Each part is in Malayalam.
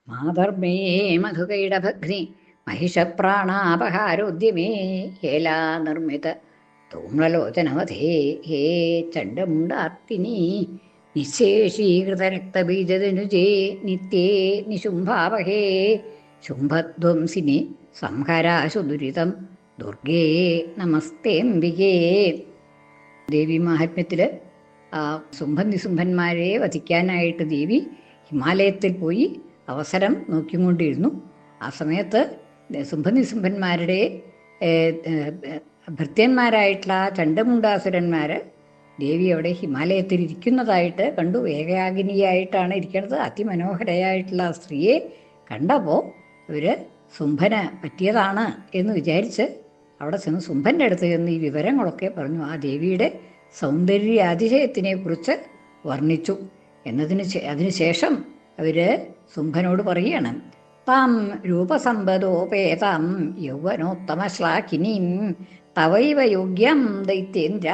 മാധർമേ മധുകൈടഭഗ്നി महिषप्राणापहारोद्यमे हेला निर्मित धूम्रलोचनवधे हे चण्डमुण्डार्तिनि निःशेषीकृतरक्तबीजदनुजे नित्ये निशुम्भावहे ശുംഭധ്വംസിനി സംഹരാശു ദുരിതം ദുർഗേ നമസ്തേംബികേ. ദേവി മാഹാത്മ്യത്തിൽ ശുംഭനിശുംഭന്മാരെ വധിക്കാനായിട്ട് ദേവി ഹിമാലയത്തിൽ പോയി അവസരം നോക്കിക്കൊണ്ടിരുന്നു. ആ സമയത്ത് ശുംഭനിശുംഭന്മാരുടെ ഭൃത്യന്മാരായിട്ടുള്ള ചണ്ഡമുണ്ടാസുരന്മാർ ദേവി അവിടെ ഹിമാലയത്തിൽ ഇരിക്കുന്നതായിട്ട് കണ്ടു. ഏകാഗ്നിയായിട്ടാണ് ഇരിക്കുന്നത്. അതിമനോഹരയായിട്ടുള്ള ആ സ്ത്രീയെ കണ്ടപ്പോൾ ഇവർ ശുംഭന് പറ്റിയതാണ് എന്ന് വിചാരിച്ച് അവിടെ ചെന്ന് ശുംഭൻ്റെ അടുത്ത് ചെന്ന് ഈ വിവരങ്ങളൊക്കെ പറഞ്ഞു. ആ ദേവിയുടെ സൗന്ദര്യ അതിശയത്തിനെ കുറിച്ച് വർണ്ണിച്ചു. അതിനുശേഷം അവർ ശുംഭനോട് പറയുകയാണ്, താം രൂപസമ്പദോപേതാം യൗവനോത്തമശ്ലാഘിനീം തവൈവ യോഗ്യം ദൈത്യേന്ദ്ര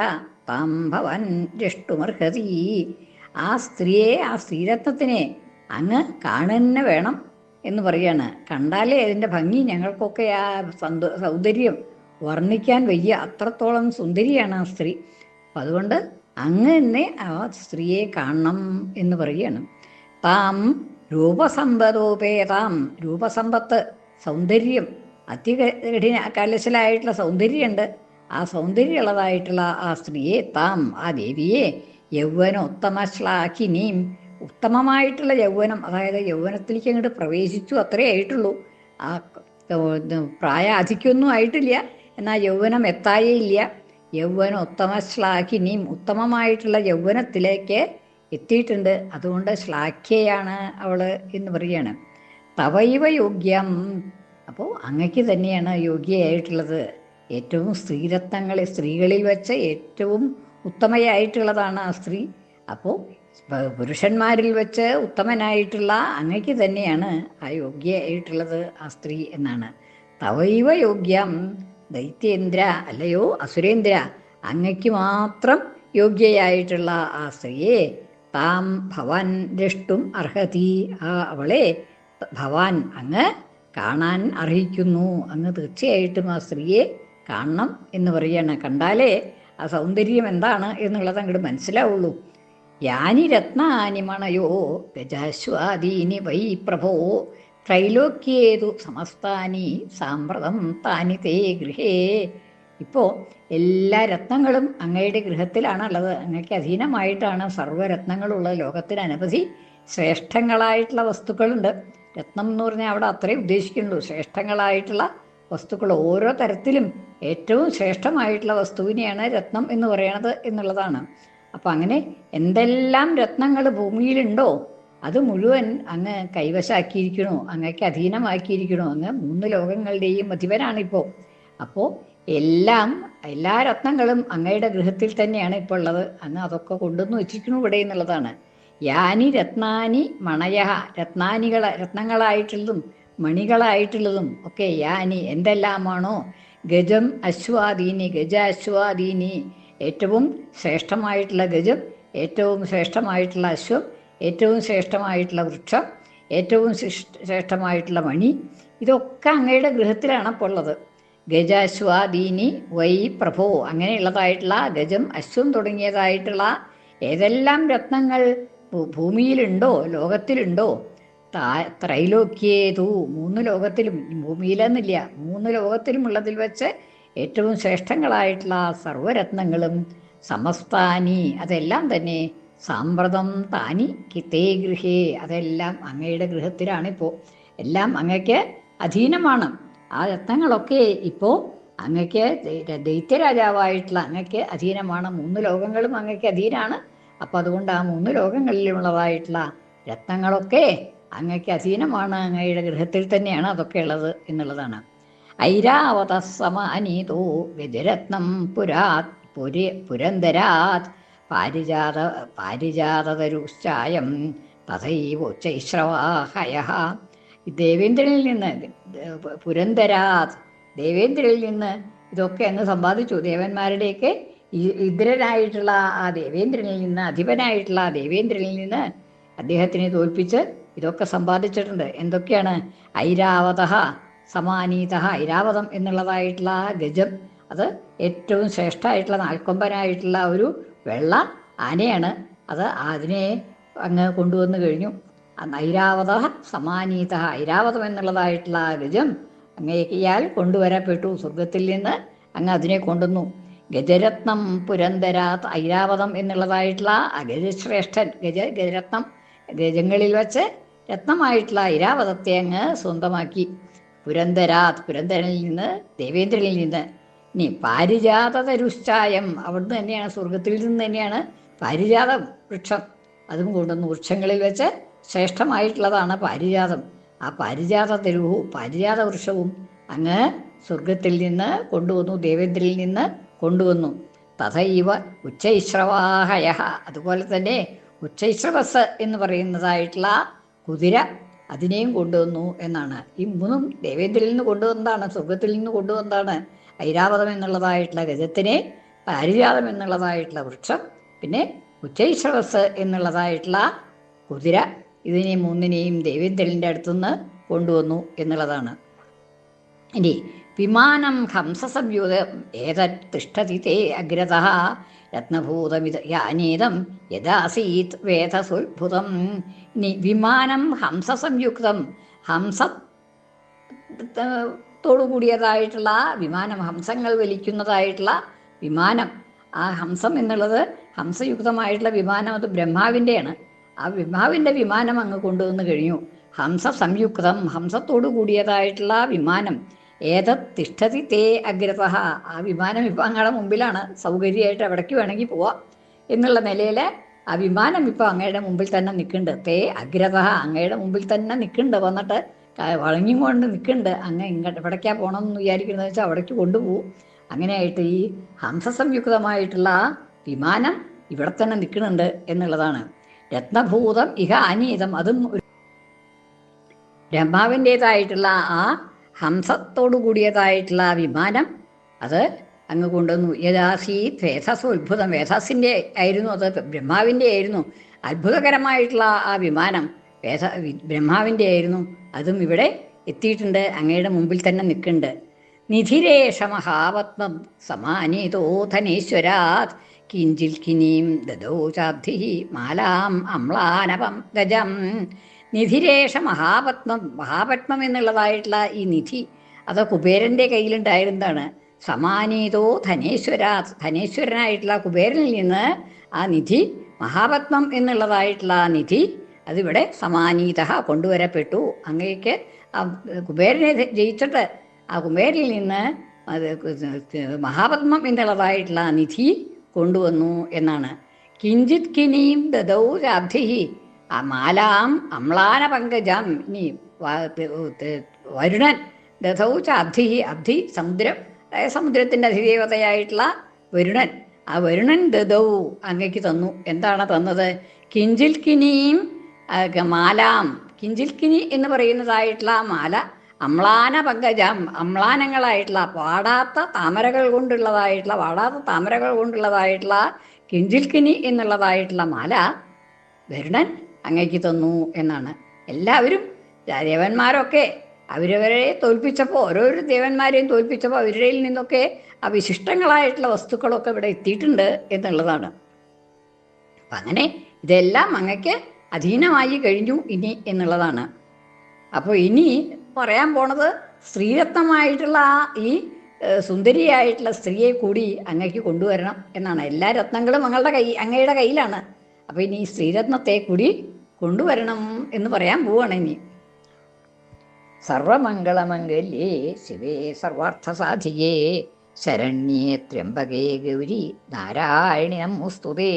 താം ഭവൻ രഷ്ടുമർഹതി. ആ സ്ത്രീയെ, ആ സ്ത്രീരത്നത്തിനെ അങ്ങ് കാണുന്ന വേണം എന്ന് പറയാണ്. കണ്ടാലേ അതിൻ്റെ ഭംഗി ഞങ്ങൾക്കൊക്കെ ആ സൗന്ദര്യം വർണ്ണിക്കാൻ വയ്യ, അത്രത്തോളം സുന്ദരിയാണ് ആ സ്ത്രീ. അപ്പം അതുകൊണ്ട് അങ്ങ് തന്നെ ആ സ്ത്രീയെ കാണണം എന്ന് പറയുകയാണ്. താം രൂപസമ്പദോപേതാം, രൂപസമ്പത്ത്, സൗന്ദര്യം, കലശലായിട്ടുള്ള സൗന്ദര്യമുണ്ട്. ആ സൗന്ദര്യമുള്ളതായിട്ടുള്ള ആ സ്ത്രീയെ, താം, ആ ദേവിയെ, യൗവനോത്തമ ശ്ലാഘിനിയും, ഉത്തമമായിട്ടുള്ള യൗവനം, അതായത് യൗവനത്തിലേക്ക് അങ്ങോട്ട് പ്രവേശിച്ചു, അത്രേ ആയിട്ടുള്ളൂ. ആ പ്രായാധിക്യമൊന്നും ആയിട്ടില്ല, എന്നാൽ യൗവനം എത്തായേ ഇല്ല. യൗവനോത്തമ ശ്ലാഘിനിയും, ഉത്തമമായിട്ടുള്ള യൗവനത്തിലേക്ക് എത്തിയിട്ടുണ്ട്. അതുകൊണ്ട് ശ്ലാഘ്യയാണ് അവൾ എന്ന് പറയുകയാണ്. തവൈവ യോഗ്യം, അപ്പോൾ അങ്ങക്ക് തന്നെയാണ് യോഗ്യയായിട്ടുള്ളത്. ഏറ്റവും സ്ത്രീകളിൽ വെച്ച് ഏറ്റവും ഉത്തമയായിട്ടുള്ളതാണ് ആ സ്ത്രീ. അപ്പോൾ പുരുഷന്മാരിൽ വെച്ച് ഉത്തമനായിട്ടുള്ള അങ്ങക്ക് തന്നെയാണ് ആ യോഗ്യയായിട്ടുള്ളത് ആ സ്ത്രീ എന്നാണ്. തവൈവ യോഗ്യം ദൈത്യേന്ദ്ര, അല്ലയോ അസുരേന്ദ്ര, അങ്ങക്ക് മാത്രം യോഗ്യയായിട്ടുള്ള ആ സ്ത്രീയെ താം ഭവാൻ രഷ്ടും അർഹതി, അവളെ ഭവാൻ അങ്ങ് കാണാൻ അർഹിക്കുന്നു. അങ്ങ് തീർച്ചയായിട്ടും ആ സ്ത്രീയെ കാണണം എന്ന് പറയാണ്. കണ്ടാലേ ആ സൗന്ദര്യം എന്താണ് എന്നുള്ളത് അങ്ങോട്ട് മനസ്സിലാവുള്ളൂ. യാനി രത്നാനി മണയോ ഗജാശ്വാദീനി വൈ പ്രഭോ ത്രൈലോക്യേതു സമസ്താനി സാമ്പ്രതം താനി തേ ഗൃഹേ. ഇപ്പോൾ എല്ലാ രത്നങ്ങളും അങ്ങയുടെ ഗൃഹത്തിലാണുള്ളത്. അങ്ങയ്ക്ക് അധീനമായിട്ടാണ് സർവ്വരത്നങ്ങളുള്ളത്. ലോകത്തിന് അനവധി ശ്രേഷ്ഠങ്ങളായിട്ടുള്ള വസ്തുക്കളുണ്ട്. രത്നം എന്ന് പറഞ്ഞാൽ അവിടെ അത്രേ ഉദ്ദേശിക്കുന്നുള്ളൂ. ശ്രേഷ്ഠങ്ങളായിട്ടുള്ള വസ്തുക്കൾ, ഓരോ തരത്തിലും ഏറ്റവും ശ്രേഷ്ഠമായിട്ടുള്ള വസ്തുവിനെയാണ് രത്നം എന്ന് പറയണത് എന്നുള്ളതാണ്. അപ്പം അങ്ങനെ എന്തെല്ലാം രത്നങ്ങൾ ഭൂമിയിലുണ്ടോ അത് മുഴുവൻ അങ്ങ് കൈവശാക്കിയിരിക്കണോ, അങ്ങക്ക് അധീനമാക്കിയിരിക്കണോ. അങ്ങ് 3 ലോകങ്ങളുടെയും അധിപനാണിപ്പോൾ. അപ്പോൾ എല്ലാ രത്നങ്ങളും അങ്ങയുടെ ഗൃഹത്തിൽ തന്നെയാണ് ഇപ്പോൾ ഉള്ളത്. അങ്ങ് അതൊക്കെ കൊണ്ടുവന്ന് വെച്ചിരിക്കണു ഇവിടെ എന്നുള്ളതാണ്. യാനി രത്നാനി മണയ, രത്നങ്ങളായിട്ടുള്ളതും മണികളായിട്ടുള്ളതും ഒക്കെ യാനി എന്തെല്ലാമാണോ, ഗജം അശ്വാദീനി, ഗജാശ്വാദീനി, ഏറ്റവും ശ്രേഷ്ഠമായിട്ടുള്ള ഗജം, ഏറ്റവും ശ്രേഷ്ഠമായിട്ടുള്ള അശ്വം, ഏറ്റവും ശ്രേഷ്ഠമായിട്ടുള്ള വൃക്ഷം, ഏറ്റവും ശ്രേഷ്ഠമായിട്ടുള്ള മണി, ഇതൊക്കെ അങ്ങയുടെ ഗൃഹത്തിലാണ് ഇപ്പോൾ ഉള്ളത്. ഗജാശ്വാദീനി വൈ പ്രഭോ, അങ്ങനെയുള്ളതായിട്ടുള്ള ഗജം അശ്വം തുടങ്ങിയതായിട്ടുള്ള ഏതെല്ലാം രത്നങ്ങൾ ഭൂമിയിലുണ്ടോ, ലോകത്തിലുണ്ടോ, ത്രൈലോക്യേതു, 3 ലോകത്തിലും, ഭൂമിയിലെന്നില്ല 3 ലോകത്തിലും ഉള്ളതിൽ വെച്ച് ഏറ്റവും ശ്രേഷ്ഠങ്ങളായിട്ടുള്ള സർവരത്നങ്ങളും സമസ്താനി, അതെല്ലാം തന്നെ സാമ്പ്രതം താനി കിത്തേ ഗൃഹേ, അതെല്ലാം അങ്ങയുടെ ഗൃഹത്തിലാണിപ്പോൾ. എല്ലാം അങ്ങയ്ക്ക് അധീനമാണ്. ആ രത്നങ്ങളൊക്കെ ഇപ്പോൾ അങ്ങയ്ക്ക്, ദൈത്യരാജാവായിട്ടുള്ള അങ്ങയ്ക്ക് അധീനമാണ്. 3 ലോകങ്ങളും അങ്ങയ്ക്ക് അധീനമാണ്. അപ്പം അതുകൊണ്ട് ആ 3 ലോകങ്ങളിലുള്ളതായിട്ടുള്ള രത്നങ്ങളൊക്കെ അങ്ങയ്ക്ക് അധീനമാണ്. അങ്ങയുടെ ഗൃഹത്തിൽ തന്നെയാണ് അതൊക്കെ ഉള്ളത് എന്നുള്ളതാണ്. ഐരാവത സമാനീതോ ഗജരത്നം പുരന്തരാത് പാരിജാതതരുശ്ചായം തഥൈവോച്ചൈശ്രവാഹയ. ദേവേന്ദ്രനിൽ നിന്ന്, പുരന്തരാത്, ദേവേന്ദ്രനിൽ നിന്ന് ഇതൊക്കെ അങ്ങ് സമ്പാദിച്ചു. ദേവന്മാരുടെയൊക്കെ ഇന്ദ്രനായിട്ടുള്ള ആ ദേവേന്ദ്രനിൽ നിന്ന്, അധിപനായിട്ടുള്ള ആ ദേവേന്ദ്രനിൽ നിന്ന് അദ്ദേഹത്തിനെ തോൽപ്പിച്ച് ഇതൊക്കെ സമ്പാദിച്ചിട്ടുണ്ട്. എന്തൊക്കെയാണ്? ഐരാവത സമാനീത. ഐരാവതം എന്നുള്ളതായിട്ടുള്ള ഗജം, അത് ഏറ്റവും ശ്രേഷ്ഠമായിട്ടുള്ള നാൽക്കൊമ്പനായിട്ടുള്ള ഒരു വെള്ള ആനയാണ്. അതിനെ അങ്ങ് കൊണ്ടുവന്നു കഴിഞ്ഞു. ഐരാവത സമാനീത. ഐരാവതം എന്നുള്ളതായിട്ടുള്ള ഗജം അങ്ങേക്കിയാൽ കൊണ്ടുവരപ്പെട്ടു. സ്വർഗത്തിൽ നിന്ന് അങ്ങ് അതിനെ കൊണ്ടുവന്നു. ഗജരത്നം പുരന്തരാത്. ഐരാവതം എന്നുള്ളതായിട്ടുള്ള ഗജശ്രേഷ്ഠൻ, ഗജരത്നം, ഗജങ്ങളിൽ വച്ച് രത്നമായിട്ടുള്ള ഐരാവതത്തെ അങ്ങ് സ്വന്തമാക്കി. പുരന്തരാത്, പുരന്തരനിൽ നിന്ന്, ദേവേന്ദ്രനിൽ നിന്ന്. ഇനി പാരിജാതതരുശ്ചായം, അവിടുന്ന് തന്നെയാണ്, സ്വർഗത്തിൽ നിന്ന് തന്നെയാണ് പാരിജാത വൃക്ഷം, അതും കൊണ്ടുവന്നു. വൃക്ഷങ്ങളിൽ വെച്ച് ശ്രേഷ്ഠമായിട്ടുള്ളതാണ് പാരിജാതം. ആ പാരിജാത തരുഹു, പാരിജാത വൃക്ഷവും അങ്ങ് സ്വർഗത്തിൽ നിന്ന് കൊണ്ടുവന്നു, ദേവേന്ദ്രനിൽ നിന്ന് കൊണ്ടുവന്നു. തഥൈവ ഉച്ചൈശ്രവാഹയ, അതുപോലെ തന്നെ ഉച്ചൈശ്രവസ് എന്ന് പറയുന്നതായിട്ടുള്ള കുതിര, അതിനെയും കൊണ്ടുവന്നു എന്നാണ്. ഈ മൂന്നും ദേവേന്ദ്രനിൽ നിന്ന് കൊണ്ടുവന്നതാണ്, സ്വർഗത്തിൽ നിന്ന് കൊണ്ടുവന്നതാണ്. ഐരാവതം എന്നുള്ളതായിട്ടുള്ള ഗജത്തിനെ, പാരിജാതം എന്നുള്ളതായിട്ടുള്ള വൃക്ഷം, പിന്നെ ഉച്ചൈശ്രവസ് എന്നുള്ളതായിട്ടുള്ള കുതിര, ഇതിനെ മൂന്നിനെയും ദേവേന്ദ്രൻ്റെ അടുത്തുനിന്ന് കൊണ്ടുവന്നു എന്നുള്ളതാണ്. ഇനി വിമാനം ഹംസസംയുതം ഏതത് തിഷ്ഠതി തേ അഗ്രതഃ രത്നഭൂതമിത യാനേതം യദാസീത് വേദസുത്ഭുതം. ഇനി വിമാനം ഹംസസംയുക്തം, ഹംസത്തോടു കൂടിയതായിട്ടുള്ള വിമാനം, ഹംസങ്ങൾ വലിക്കുന്നതായിട്ടുള്ള വിമാനം. ആ ഹംസം എന്നുള്ളത്, ഹംസയുക്തമായിട്ടുള്ള വിമാനം, അത് ബ്രഹ്മാവിൻ്റെയാണ്. ആ ബ്രഹ്മാവിൻ്റെ വിമാനം അങ്ങ് കൊണ്ടുവന്ന് കഴിഞ്ഞു. ഹംസ സംയുക്തം, ഹംസത്തോടു കൂടിയതായിട്ടുള്ള വിമാനം. ഏതത് തിഷ്ഠതി തേ അഗ്രതഃ, ആ വിമാനം ഇപ്പം അങ്ങയുടെ മുമ്പിലാണ്, സൗകര്യമായിട്ട് എവിടേക്ക് വേണമെങ്കിൽ പോവാം എന്നുള്ള നിലയിൽ ആ വിമാനം ഇപ്പം അങ്ങയുടെ മുമ്പിൽ തന്നെ നിൽക്കുന്നുണ്ട്. തേ അഗ്രതഃ, അങ്ങയുടെ മുമ്പിൽ തന്നെ നിൽക്കുന്നുണ്ട്, വന്നിട്ട് വളഞ്ഞുകൊണ്ട് നിൽക്കുന്നുണ്ട്. അങ്ങ് ഇങ്ങോട്ട് എവിടേക്കാണ് പോകണമെന്ന് വിചാരിക്കുന്നത് വെച്ചാൽ അവിടേക്ക് കൊണ്ടുപോകും. അങ്ങനെയായിട്ട് ഈ ഹംസസംയുക്തമായിട്ടുള്ള വിമാനം ഇവിടെ തന്നെ നിൽക്കുന്നുണ്ട് എന്നുള്ളതാണ്. രത്നഭൂതം ഇഹ അനീതം, അതും ബ്രഹ്മാവിൻ്റേതായിട്ടുള്ള ആ ഹംസത്തോടു കൂടിയതായിട്ടുള്ള വിമാനം, അത് അങ്ങ് കൊണ്ടുവന്നു. യഥാസീത് വേദസ് ഉത്ഭുതം, വേദസിൻ്റെ ആയിരുന്നു, അത് ബ്രഹ്മാവിൻ്റെ ആയിരുന്നു. അത്ഭുതകരമായിട്ടുള്ള ആ വിമാനം ബ്രഹ്മാവിൻ്റെ ആയിരുന്നു, അതും ഇവിടെ എത്തിയിട്ടുണ്ട്, അങ്ങയുടെ മുമ്പിൽ തന്നെ നിൽക്കുന്നുണ്ട്. നിധിരേഷ മഹാപത്മം സമാനീതോ ധനേശ്വരാത് കിഞ്ചിൽ കിനീം ദദോ ചാബ്ധി മാലാം അമ്ലാനപം ഗജം. നിധിരേഷ മഹാപത്മം, മഹാപത്മം എന്നുള്ളതായിട്ടുള്ള ഈ നിധി, അത് കുബേരൻ്റെ കയ്യിലുണ്ടായിരുന്നതാണ്. സമാനീതോ ധനേശ്വരാത്, ധനേശ്വരനായിട്ടുള്ള കുബേരനിൽ നിന്ന് ആ നിധി, മഹാപത്മം എന്നുള്ളതായിട്ടുള്ള ആ നിധി, അതിവിടെ സമാനീത കൊണ്ടുവരപ്പെട്ടു. അങ്ങേക്ക് ആ കുബേരനെ ജയിച്ചിട്ട് ആ കുബേരനിൽ നിന്ന് അത് മഹാപത്മം എന്നുള്ളതായിട്ടുള്ള നിധി കൊണ്ടുവന്നു എന്നാണ്. കിഞ്ചിത് കിനീം ദദൗ രാബ്ധി, ആ മാലാം അമ്ലാന പങ്കജം. ഇനി വരുണൻ, ദദൗ ചാബ്ധി, അബ്ധി സമുദ്രം, അതായത് സമുദ്രത്തിൻ്റെ അധിദേവതയായിട്ടുള്ള വരുണൻ, ആ വരുണൻ ദദൗ അങ്ങേക്ക് തന്നു. എന്താണ് തന്നത്? കിഞ്ചിൽ കിനിയും മാലാം, കിഞ്ചിൽ കിനി എന്ന് പറയുന്നതായിട്ടുള്ള മാല, അമ്ലാന പങ്കജം, അമ്ലാനങ്ങളായിട്ടുള്ള വാടാത്ത താമരകൾ കൊണ്ടുള്ളതായിട്ടുള്ള കിഞ്ചിൽക്കിനി എന്നുള്ളതായിട്ടുള്ള മാല വരുണൻ അങ്ങേക്ക് തന്നു എന്നാണ്. എല്ലാവരും ദേവന്മാരൊക്കെ അവരവരെ തോൽപ്പിച്ചപ്പോൾ, ഓരോരോ ദേവന്മാരെയും തോൽപ്പിച്ചപ്പോൾ അവരിൽ നിന്നൊക്കെ ആ വിശിഷ്ടങ്ങളായിട്ടുള്ള വസ്തുക്കളൊക്കെ ഇവിടെ എത്തിയിട്ടുണ്ട് എന്നുള്ളതാണ്. അപ്പം അങ്ങനെ ഇതെല്ലാം അങ്ങക്ക് അധീനമായി കഴിഞ്ഞു ഇനി എന്നുള്ളതാണ്. അപ്പോൾ ഇനി പറയാൻ പോണത് സ്ത്രീരത്നമായിട്ടുള്ള ഈ സുന്ദരിയായിട്ടുള്ള സ്ത്രീയെ കൂടി അങ്ങേക്ക് കൊണ്ടുവരണം എന്നാണ്. എല്ലാ രത്നങ്ങളും അങ്ങയുടെ കയ്യിലാണ്. അപ്പോൾ ഇനി ഈ സ്ത്രീരത്നത്തെ കൂടി കൊണ്ടുവരണം എന്ന് പറയാൻ പോവാണ് ഇനി. സർവമംഗളമംഗല്യേ ശിവേ സർവാർത്ഥസാധികേ ശരണ്യേ ത്രയംബകേ ഗൗരി നാരായണി നമോസ്തുതേ.